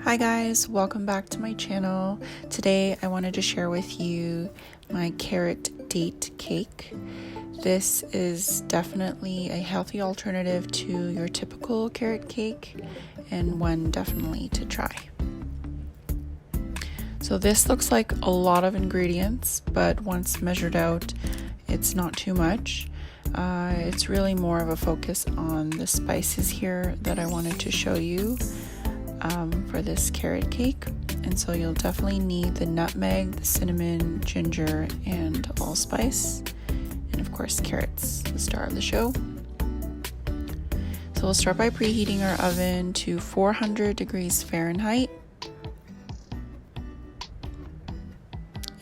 Hi guys, welcome back to my channel. Today I wanted to share with you my carrot date cake. This is definitely a healthy alternative to your typical carrot cake and one definitely to try. So this looks like a lot of ingredients, but once measured out, it's not too much. It's really more of a focus on the spices here that I wanted to show you for this carrot cake. And so you'll definitely need the nutmeg, the cinnamon, ginger, and allspice, and of course carrots, the star of the show. So we'll start by preheating our oven to 400 degrees Fahrenheit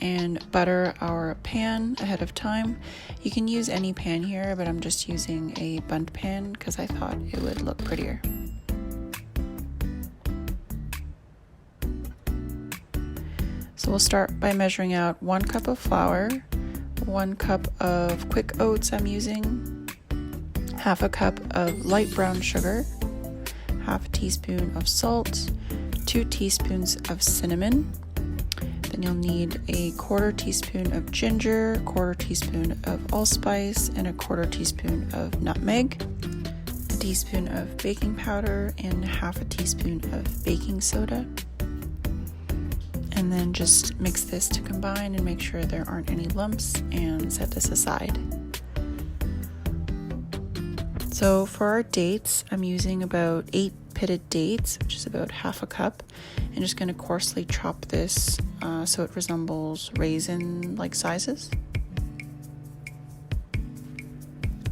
and butter our pan ahead of time. You can use any pan here, but I'm just using a bundt pan because I thought it would look prettier. So we'll start by measuring out 1 cup of flour, 1 cup of quick oats I'm using, half a cup of light brown sugar, half a teaspoon of salt, 2 teaspoons of cinnamon. Then you'll need a 1/4 teaspoon of ginger, 1/4 teaspoon of allspice, and a 1/4 teaspoon of nutmeg, a teaspoon of baking powder, and half a teaspoon of baking soda. And then just mix this to combine and make sure there aren't any lumps and set this aside. So for our dates, I'm using about 8 pitted dates, which is about half a cup. I'm just going to coarsely chop this so it resembles raisin-like sizes.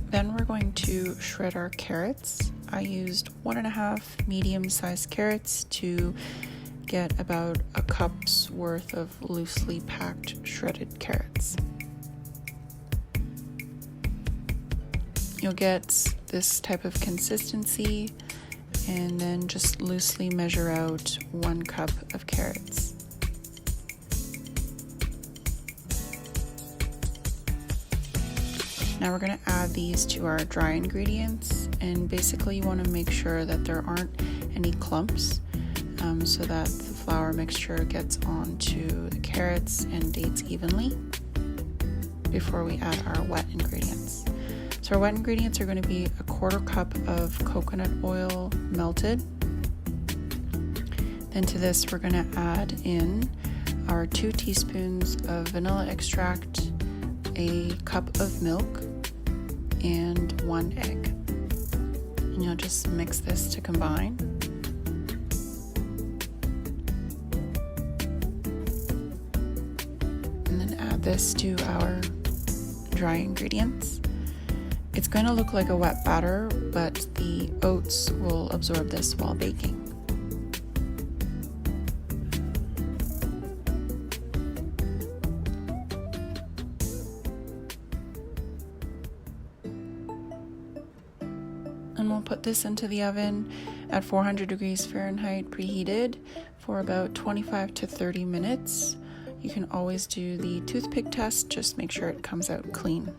Then we're going to shred our carrots. I used 1.5 medium-sized carrots to get about a cup's worth of loosely packed shredded carrots. You'll get this type of consistency, and then just loosely measure out 1 cup of carrots. Now we're going to add these to our dry ingredients, and basically you want to make sure that there aren't any clumps so that the flour mixture gets onto the carrots and dates evenly before we add our wet ingredients. So our wet ingredients are going to be a 1/4 cup of coconut oil melted. Then to this we're going to add in our 2 teaspoons of vanilla extract, a cup of milk, and 1 egg. And you'll just mix this to combine. And then add this to our dry ingredients. It's going to look like a wet batter, but the oats will absorb this while baking. And we'll put this into the oven at 400 degrees Fahrenheit preheated for about 25 to 30 minutes. You can always do the toothpick test, just make sure it comes out clean.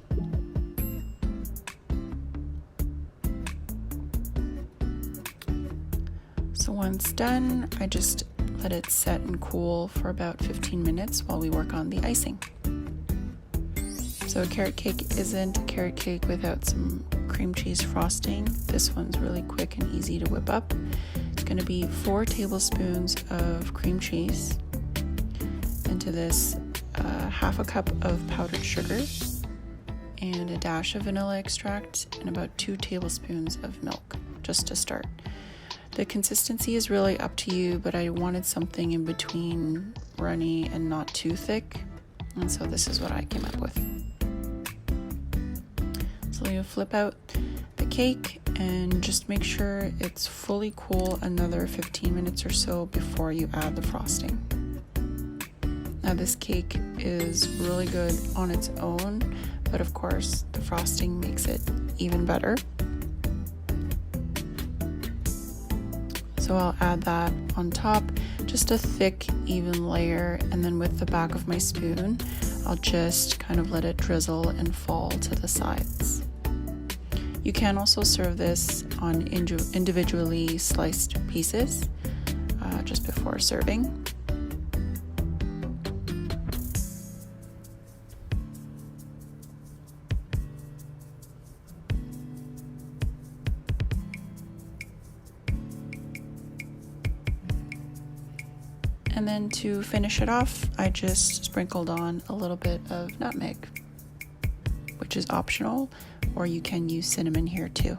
So once done, I just let it set and cool for about 15 minutes while we work on the icing. So a carrot cake isn't a carrot cake without some cream cheese frosting. This one's really quick and easy to whip up. It's going to be 4 tablespoons of cream cheese. Into this, half a cup of powdered sugar and a dash of vanilla extract and about 2 tablespoons of milk, just to start. The consistency is really up to you, but I wanted something in between runny and not too thick, and so this is what I came up with. So you flip out the cake and just make sure it's fully cool another 15 minutes or so before you add the frosting. Now this cake is really good on its own, but of course the frosting makes it even better. So I'll add that on top, just a thick, even layer, and then with the back of my spoon, I'll just kind of let it drizzle and fall to the sides. You can also serve this on individually sliced pieces. just before serving. And then to finish it off, I just sprinkled on a little bit of nutmeg, which is optional, or you can use cinnamon here too.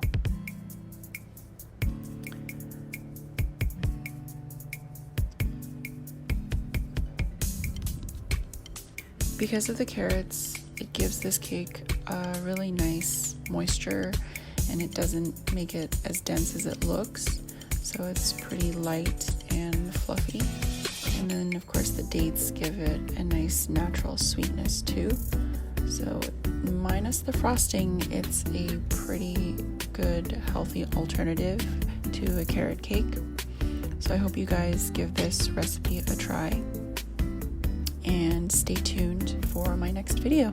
Because of the carrots, it gives this cake a really nice moisture, and it doesn't make it as dense as it looks, so it's pretty light and fluffy. And then of course the dates give it a nice natural sweetness too. So minus the frosting, it's a pretty good healthy alternative to a carrot cake. So I hope you guys give this recipe a try and stay tuned for my next video.